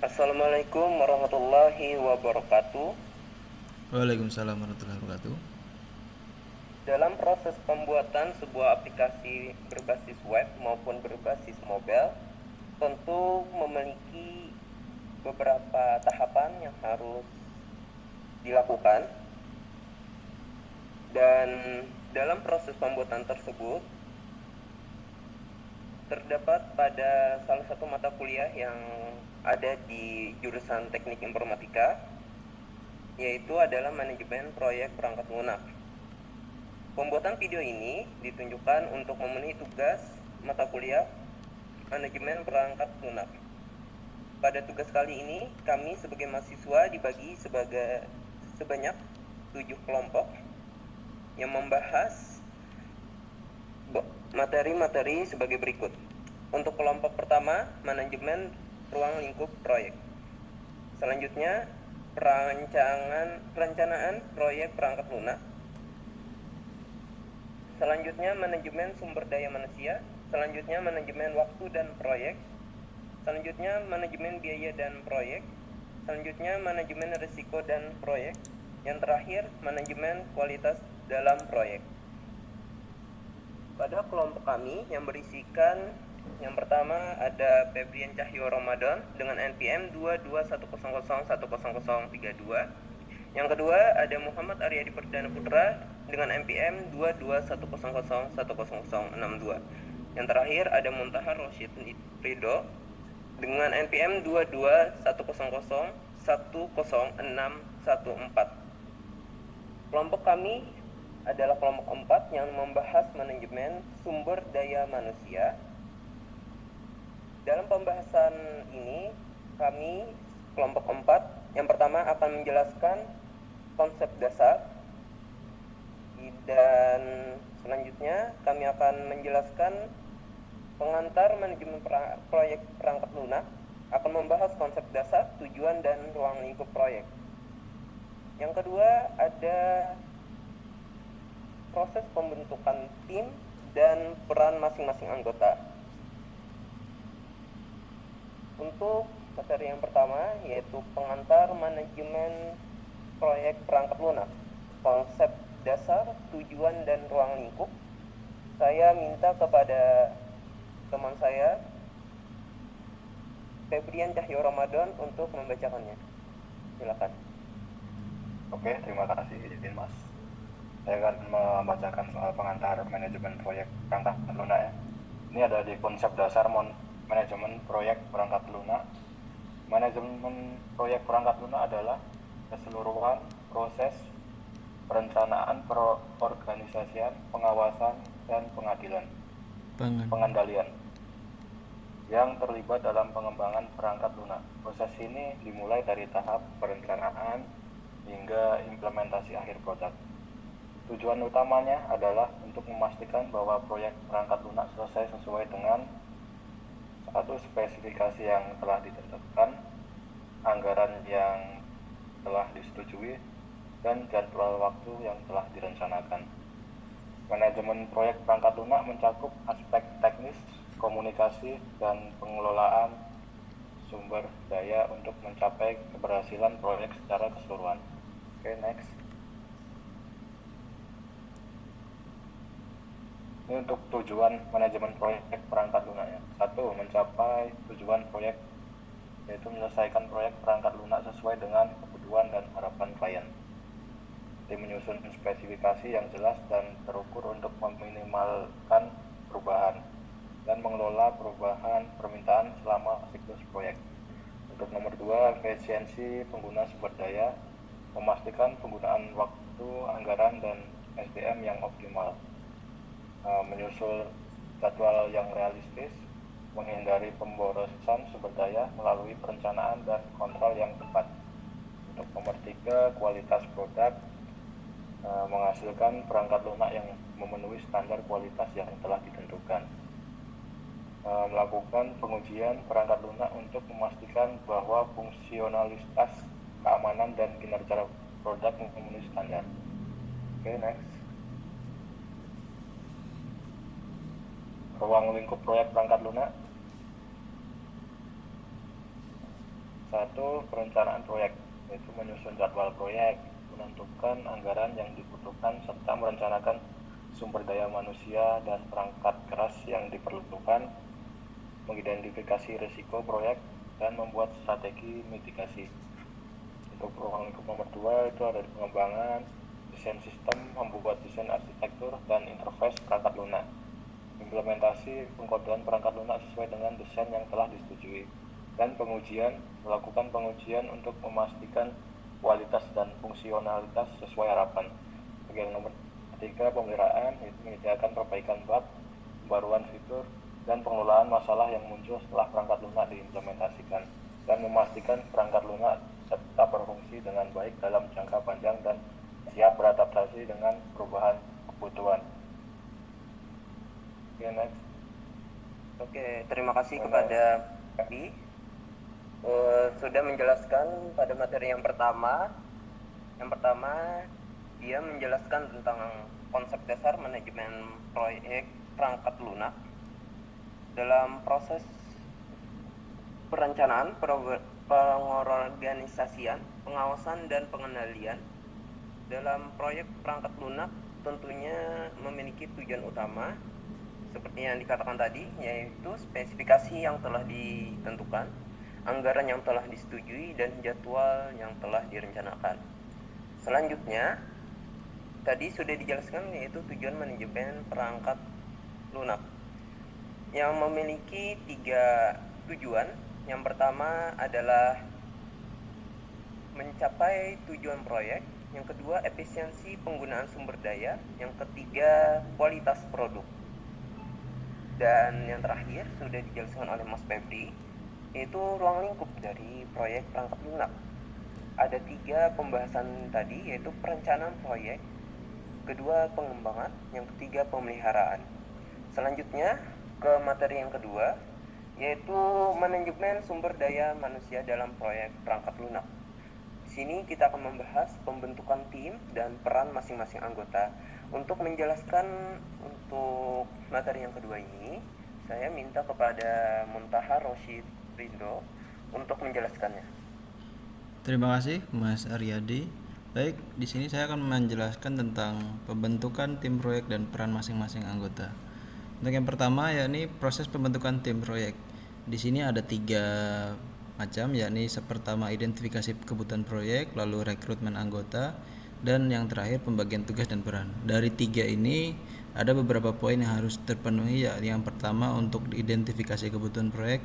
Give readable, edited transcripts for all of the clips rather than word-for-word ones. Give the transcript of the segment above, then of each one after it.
Assalamualaikum warahmatullahi wabarakatuh. Waalaikumsalam warahmatullahi wabarakatuh. Dalam proses pembuatan sebuah aplikasi berbasis web maupun berbasis mobile, tentu memiliki beberapa tahapan yang harus dilakukan. Dan dalam proses pembuatan tersebut, terdapat pada salah satu mata kuliah yang ada di jurusan Teknik Informatika, yaitu adalah manajemen proyek perangkat lunak. Pembuatan video ini ditunjukkan untuk memenuhi tugas mata kuliah manajemen perangkat lunak. Pada tugas kali ini, kami sebagai mahasiswa dibagi sebanyak 7 kelompok yang membahas materi-materi sebagai berikut. Untuk kelompok pertama, manajemen ruang lingkup proyek. Selanjutnya, perencanaan proyek perangkat lunak. Selanjutnya, manajemen sumber daya manusia. Selanjutnya, manajemen waktu dan proyek. Selanjutnya, manajemen biaya dan proyek. Selanjutnya, manajemen risiko dan proyek. Yang terakhir, manajemen kualitas dalam proyek. Pada kelompok kami yang berisikan yang pertama ada Febrian Cahyo Ramadan dengan NPM 22100100032. Yang kedua ada Muhammad Aryadi Perdana Putra dengan NPM 22100100062. Yang terakhir ada Muntahar Rosyid Ridho dengan NPM 22100106114. Kelompok kami adalah kelompok 4 yang membahas manajemen sumber daya manusia. Dalam pembahasan ini, kami kelompok 4 yang pertama akan menjelaskan konsep dasar, dan selanjutnya kami akan menjelaskan pengantar manajemen proyek perangkat lunak, akan membahas konsep dasar, tujuan, dan ruang lingkup proyek. Yang kedua ada proses pembentukan tim dan peran masing-masing anggota. Untuk materi yang pertama yaitu pengantar manajemen proyek perangkat lunak, konsep dasar, tujuan, dan ruang lingkup. Saya minta kepada teman saya Febrian Cahyo Ramadan untuk membacakannya. Silakan. Oke, terima kasih izin Mas. Saya akan membacakan soal pengantar manajemen proyek perangkat lunak ya. Ini ada di konsep dasar manajemen proyek perangkat lunak. Manajemen proyek perangkat lunak adalah keseluruhan proses perencanaan, perorganisasian, pengawasan, dan pengendalian yang terlibat dalam pengembangan perangkat lunak. Proses ini dimulai dari tahap perencanaan hingga implementasi akhir produk. Tujuan utamanya adalah untuk memastikan bahwa proyek perangkat lunak selesai sesuai dengan satu spesifikasi yang telah ditentukan, anggaran yang telah disetujui, dan jadwal waktu yang telah direncanakan. Manajemen proyek perangkat lunak mencakup aspek teknis, komunikasi, dan pengelolaan sumber daya untuk mencapai keberhasilan proyek secara keseluruhan. Oke, next. Ini untuk tujuan manajemen proyek perangkat lunak ya. 1. Mencapai tujuan proyek, yaitu menyelesaikan proyek perangkat lunak sesuai dengan kebutuhan dan harapan klien. Tim menyusun spesifikasi yang jelas dan terukur untuk meminimalkan perubahan dan mengelola perubahan permintaan selama siklus proyek. Untuk nomor 2, efisiensi pengguna sumber daya, memastikan penggunaan waktu, anggaran, dan SDM yang optimal. Menyusul jadwal yang realistis, menghindari pemborosan sumber daya melalui perencanaan dan kontrol yang tepat. Untuk nomor 3, kualitas produk, menghasilkan perangkat lunak yang memenuhi standar kualitas yang telah ditentukan. Melakukan pengujian perangkat lunak untuk memastikan bahwa fungsionalitas, keamanan, dan kinerja produk memenuhi standar. Oke, next. Ruang lingkup proyek perangkat lunak. Satu, perencanaan proyek, yaitu menyusun jadwal proyek, menentukan anggaran yang dibutuhkan, serta merencanakan sumber daya manusia dan perangkat keras yang diperlukan, mengidentifikasi risiko proyek, dan membuat strategi mitigasi. Untuk ruang lingkup nomor 2 itu ada di pengembangan, desain sistem, membuat desain arsitektur, dan interface perangkat lunak. Implementasi pengkodean perangkat lunak sesuai dengan desain yang telah disetujui. Dan pengujian, melakukan pengujian untuk memastikan kualitas dan fungsionalitas sesuai harapan. Bagian nomor 3, pemeliharaan, yaitu menyediakan perbaikan bug, pembaruan fitur, dan pengelolaan masalah yang muncul setelah perangkat lunak diimplementasikan, dan memastikan perangkat lunak tetap berfungsi dengan baik dalam jangka panjang dan siap beradaptasi dengan perubahan kebutuhan. Oke, next. Oke, terima kasih kepada Abi sudah menjelaskan pada materi yang pertama. Yang pertama, dia menjelaskan tentang konsep dasar manajemen proyek perangkat lunak dalam proses perencanaan, pengorganisasian, pengawasan, dan pengendalian. Dalam proyek perangkat lunak tentunya memiliki tujuan utama seperti yang dikatakan tadi, yaitu spesifikasi yang telah ditentukan, anggaran yang telah disetujui, dan jadwal yang telah direncanakan. Selanjutnya, tadi sudah dijelaskan yaitu tujuan manajemen perangkat lunak yang memiliki 3 tujuan. Yang pertama adalah mencapai tujuan proyek, yang kedua efisiensi penggunaan sumber daya, yang ketiga kualitas produk. Dan yang terakhir sudah dijelaskan oleh Mas Febri, yaitu ruang lingkup dari proyek perangkat lunak. Ada 3 pembahasan tadi, yaitu perencanaan proyek, kedua pengembangan, yang ketiga pemeliharaan. Selanjutnya ke materi yang kedua, yaitu manajemen sumber daya manusia dalam proyek perangkat lunak. Di sini kita akan membahas pembentukan tim dan peran masing-masing anggota. Untuk menjelaskan untuk materi yang kedua ini, saya minta kepada Muntaha Rosyid Rindo untuk menjelaskannya. Terima kasih Mas Aryadi. Baik, di sini saya akan menjelaskan tentang pembentukan tim proyek dan peran masing-masing anggota. Untuk yang pertama yakni proses pembentukan tim proyek. Di sini ada 3 macam, yakni pertama identifikasi kebutuhan proyek, lalu rekrutmen anggota, dan yang terakhir pembagian tugas dan peran. Dari 3 ini ada beberapa poin yang harus terpenuhi, yakni yang pertama untuk identifikasi kebutuhan proyek,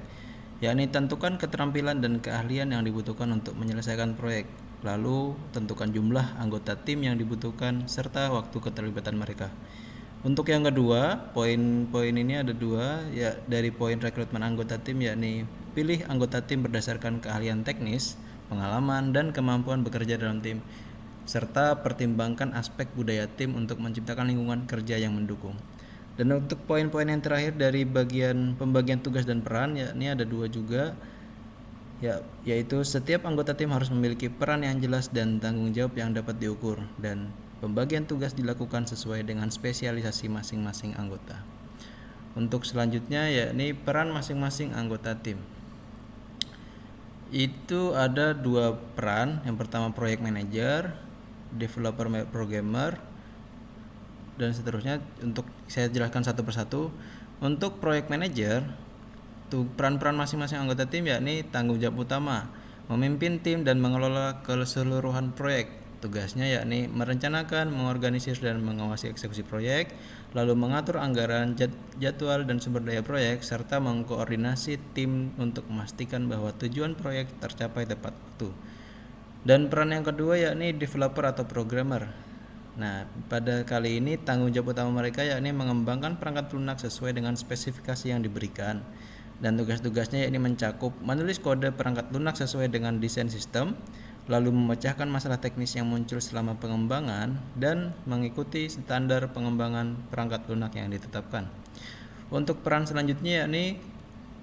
yakni tentukan keterampilan dan keahlian yang dibutuhkan untuk menyelesaikan proyek. Lalu tentukan jumlah anggota tim yang dibutuhkan serta waktu keterlibatan mereka. Untuk yang kedua, poin-poin ini ada 2, ya dari poin rekrutmen anggota tim, yakni pilih anggota tim berdasarkan keahlian teknis, pengalaman, dan kemampuan bekerja dalam tim, serta pertimbangkan aspek budaya tim untuk menciptakan lingkungan kerja yang mendukung. Dan untuk poin-poin yang terakhir dari bagian pembagian tugas dan peran, yakni ada 2 juga, yaitu setiap anggota tim harus memiliki peran yang jelas dan tanggung jawab yang dapat diukur, dan pembagian tugas dilakukan sesuai dengan spesialisasi masing-masing anggota. Untuk selanjutnya yakni peran masing-masing anggota tim. Itu ada 2 peran. Yang pertama project manager, developer programmer, dan seterusnya. Untuk saya jelaskan satu persatu. Untuk project manager, peran-peran masing-masing anggota tim yakni tanggung jawab utama memimpin tim dan mengelola keseluruhan proyek. Tugasnya yakni merencanakan, mengorganisir, dan mengawasi eksekusi proyek, lalu mengatur anggaran, jadwal, dan sumber daya proyek, serta mengkoordinasi tim untuk memastikan bahwa tujuan proyek tercapai tepat waktu. Dan peran yang kedua yakni developer atau programmer. Nah, pada kali ini tanggung jawab utama mereka yakni mengembangkan perangkat lunak sesuai dengan spesifikasi yang diberikan. Dan tugas-tugasnya yakni mencakup menulis kode perangkat lunak sesuai dengan desain sistem, lalu memecahkan masalah teknis yang muncul selama pengembangan, dan mengikuti standar pengembangan perangkat lunak yang ditetapkan. Untuk peran selanjutnya yakni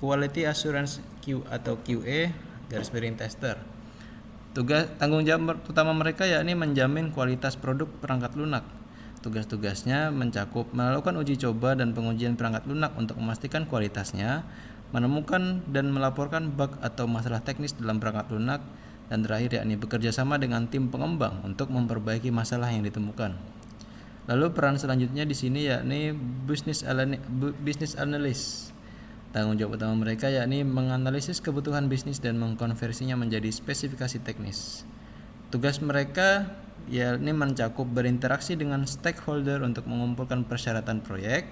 Quality Assurance Q atau QA _ tester. Tanggung jawab utama mereka yakni menjamin kualitas produk perangkat lunak. Tugas-tugasnya mencakup melakukan uji coba dan pengujian perangkat lunak untuk memastikan kualitasnya, menemukan dan melaporkan bug atau masalah teknis dalam perangkat lunak, dan terakhir yakni bekerja sama dengan tim pengembang untuk memperbaiki masalah yang ditemukan. Lalu peran selanjutnya di sini yakni business analyst. Tanggung jawab utama mereka yakni menganalisis kebutuhan bisnis dan mengkonversinya menjadi spesifikasi teknis. Tugas mereka yakni mencakup berinteraksi dengan stakeholder untuk mengumpulkan persyaratan proyek,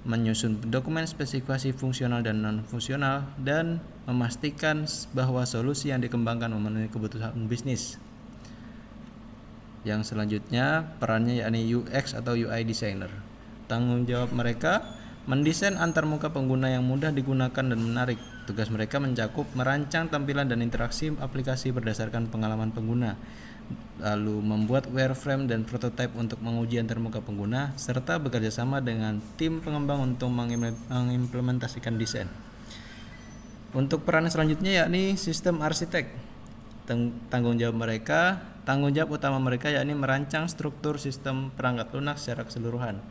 menyusun dokumen spesifikasi fungsional dan non-fungsional, dan memastikan bahwa solusi yang dikembangkan memenuhi kebutuhan bisnis. Yang selanjutnya perannya yakni UX atau UI designer. Tanggung jawab mereka mendesain antarmuka pengguna yang mudah digunakan dan menarik. Tugas mereka mencakup merancang tampilan dan interaksi aplikasi berdasarkan pengalaman pengguna, lalu membuat wireframe dan prototipe untuk menguji antarmuka pengguna, serta bekerja sama dengan tim pengembang untuk mengimplementasikan desain. Untuk peran selanjutnya yakni sistem arsitek. Tanggung jawab utama mereka yakni merancang struktur sistem perangkat lunak secara keseluruhan.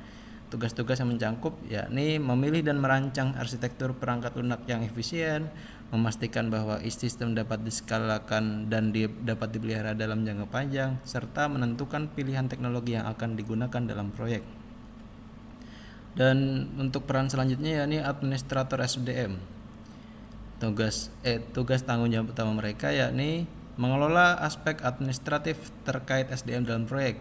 Tugas-tugas yang mencakup yakni memilih dan merancang arsitektur perangkat lunak yang efisien, memastikan bahwa sistem dapat diskalakan dan dapat dipelihara dalam jangka panjang, serta menentukan pilihan teknologi yang akan digunakan dalam proyek. Dan untuk peran selanjutnya yakni administrator SDM. Tugas tanggung jawab utama mereka yakni mengelola aspek administratif terkait SDM dalam proyek.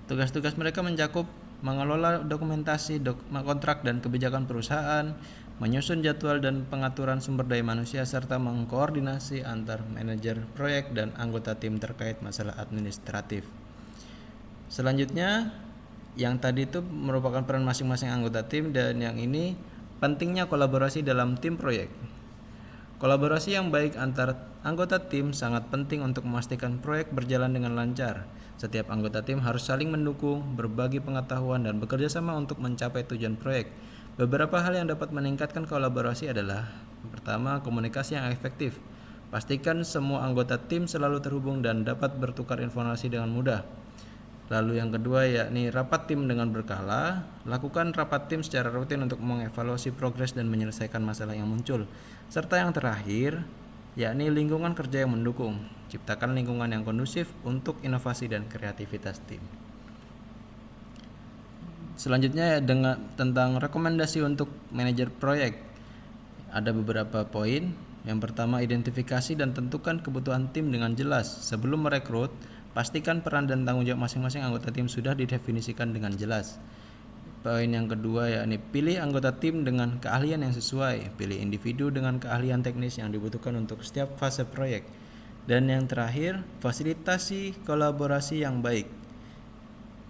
Tugas-tugas mereka mencakup mengelola dokumentasi, kontrak dan kebijakan perusahaan, menyusun jadwal dan pengaturan sumber daya manusia, serta mengkoordinasi antar manajer proyek dan anggota tim terkait masalah administratif. Selanjutnya, yang tadi itu merupakan peran masing-masing anggota tim, dan yang ini pentingnya kolaborasi dalam tim proyek. Kolaborasi yang baik antar anggota tim sangat penting untuk memastikan proyek berjalan dengan lancar. Setiap anggota tim harus saling mendukung, berbagi pengetahuan, dan bekerja sama untuk mencapai tujuan proyek. Beberapa hal yang dapat meningkatkan kolaborasi adalah: pertama, komunikasi yang efektif. Pastikan semua anggota tim selalu terhubung dan dapat bertukar informasi dengan mudah. Lalu yang kedua yakni rapat tim dengan berkala. Lakukan rapat tim secara rutin untuk mengevaluasi progres dan menyelesaikan masalah yang muncul. Serta yang terakhir yakni lingkungan kerja yang mendukung. Ciptakan lingkungan yang kondusif untuk inovasi dan kreativitas tim. Selanjutnya tentang rekomendasi untuk manajer proyek. Ada beberapa poin. Yang pertama, identifikasi dan tentukan kebutuhan tim dengan jelas. Sebelum merekrut, pastikan peran dan tanggung jawab masing-masing anggota tim sudah didefinisikan dengan jelas. Poin yang kedua yakni pilih anggota tim dengan keahlian yang sesuai. Pilih individu dengan keahlian teknis yang dibutuhkan untuk setiap fase proyek. Dan yang terakhir, fasilitasi kolaborasi yang baik.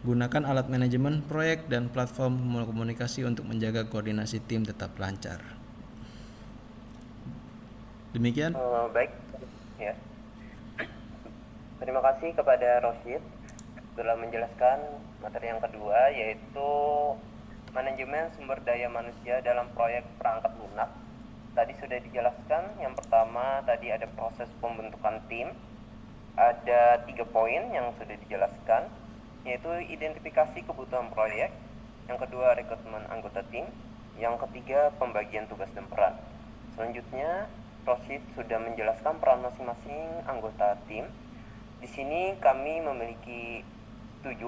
Gunakan alat manajemen proyek dan platform komunikasi untuk menjaga koordinasi tim tetap lancar. Demikian. Baik, ya. Terima kasih kepada Rosyid telah menjelaskan materi yang kedua, yaitu manajemen sumber daya manusia dalam proyek perangkat lunak. Tadi sudah dijelaskan. Yang pertama tadi ada proses pembentukan tim. Ada 3 poin yang sudah dijelaskan, yaitu identifikasi kebutuhan proyek. Yang kedua, rekrutmen anggota tim. Yang ketiga, pembagian tugas dan peran. Selanjutnya, Rosyid sudah menjelaskan peran masing-masing anggota tim. Di sini kami memiliki 7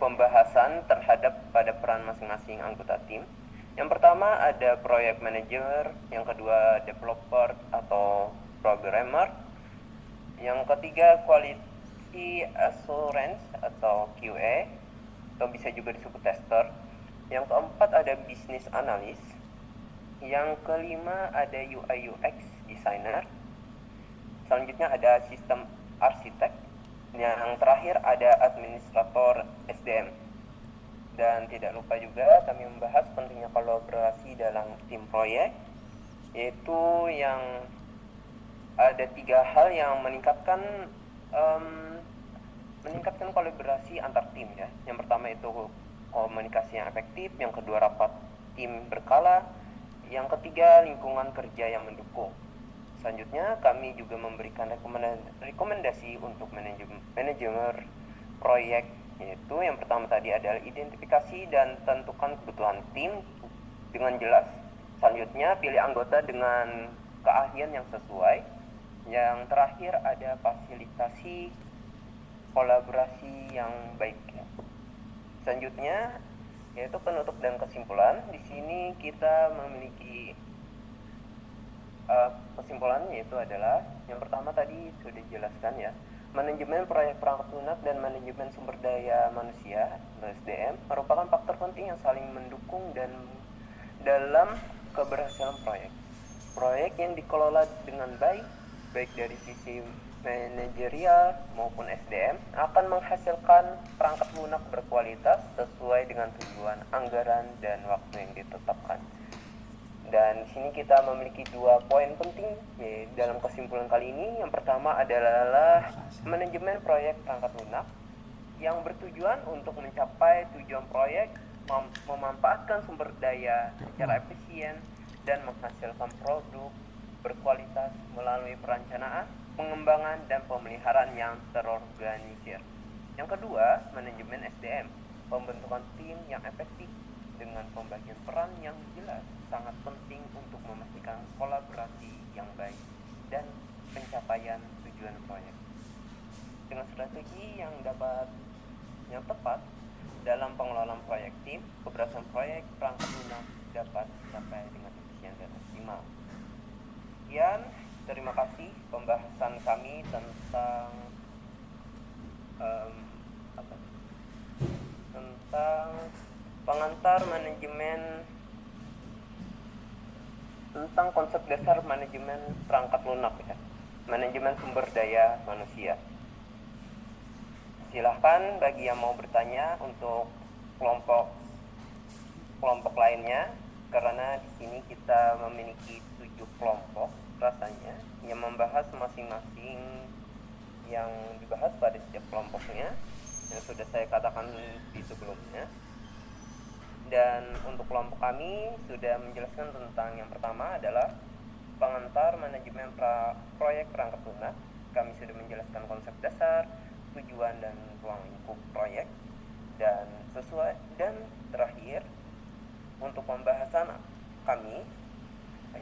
pembahasan terhadap pada peran masing-masing anggota tim. Yang pertama ada project manager, yang kedua developer atau programmer, yang ketiga quality assurance atau QA atau bisa juga disebut tester, yang keempat ada business analyst, yang kelima ada UI UX designer, selanjutnya ada sistem arsitek, yang terakhir ada administrator SDM. Dan tidak lupa juga kami membahas pentingnya kolaborasi dalam tim proyek, yaitu yang ada 3 hal yang meningkatkan kolaborasi antar tim ya. Yang pertama itu komunikasi yang efektif, yang kedua rapat tim berkala, yang ketiga lingkungan kerja yang mendukung. Selanjutnya kami juga memberikan rekomendasi untuk manajemen proyek, yaitu yang pertama tadi adalah identifikasi dan tentukan kebutuhan tim dengan jelas. Selanjutnya, pilih anggota dengan keahlian yang sesuai. Yang terakhir ada fasilitasi kolaborasi yang baik. Selanjutnya yaitu penutup dan kesimpulan. Di sini kita memiliki kesimpulannya, yaitu adalah yang pertama tadi sudah dijelaskan ya, manajemen proyek perangkat lunak dan manajemen sumber daya manusia atau SDM merupakan faktor penting yang saling mendukung dan dalam keberhasilan proyek. Proyek yang dikelola dengan baik dari sisi manajerial maupun SDM akan menghasilkan perangkat lunak berkualitas sesuai dengan tujuan, anggaran, dan waktu yang ditetapkan. Dan di sini kita memiliki 2 poin penting dalam kesimpulan kali ini. Yang pertama adalah manajemen proyek perangkat lunak yang bertujuan untuk mencapai tujuan proyek, memanfaatkan sumber daya secara efisien, dan menghasilkan produk berkualitas melalui perencanaan, pengembangan, dan pemeliharaan yang terorganisir. Yang kedua, manajemen SDM, pembentukan tim yang efektif dengan pembagian peran yang jelas sangat penting untuk memastikan kolaborasi yang baik dan pencapaian tujuan proyek. Dengan strategi yang tepat dalam pengelolaan proyek tim, keberhasilan proyek perangkat lunak dapat dicapai dengan efisien dan optimal. Sekian, terima kasih pembahasan kami tentang pengantar manajemen, tentang konsep dasar manajemen perangkat lunak ya, manajemen sumber daya manusia. Silahkan bagi yang mau bertanya untuk kelompok lainnya, karena di sini kita memiliki 7 kelompok rasanya yang membahas masing-masing yang dibahas pada setiap kelompoknya yang sudah saya katakan di sebelumnya. Dan untuk kelompok kami sudah menjelaskan tentang yang pertama adalah pengantar manajemen proyek perangkat lunak. Kami sudah menjelaskan konsep dasar, tujuan, dan ruang lingkup proyek. Dan terakhir untuk pembahasan kami,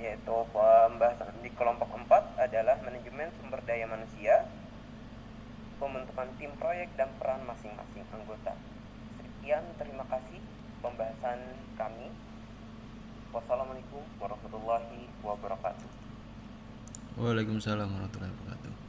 yaitu pembahasan di kelompok 4 adalah manajemen sumber daya manusia, pembentukan tim proyek, dan peran masing-masing anggota. Sekian, terima kasih pembahasan kami. Wassalamualaikum warahmatullahi wabarakatuh. Waalaikumsalam warahmatullahi wabarakatuh.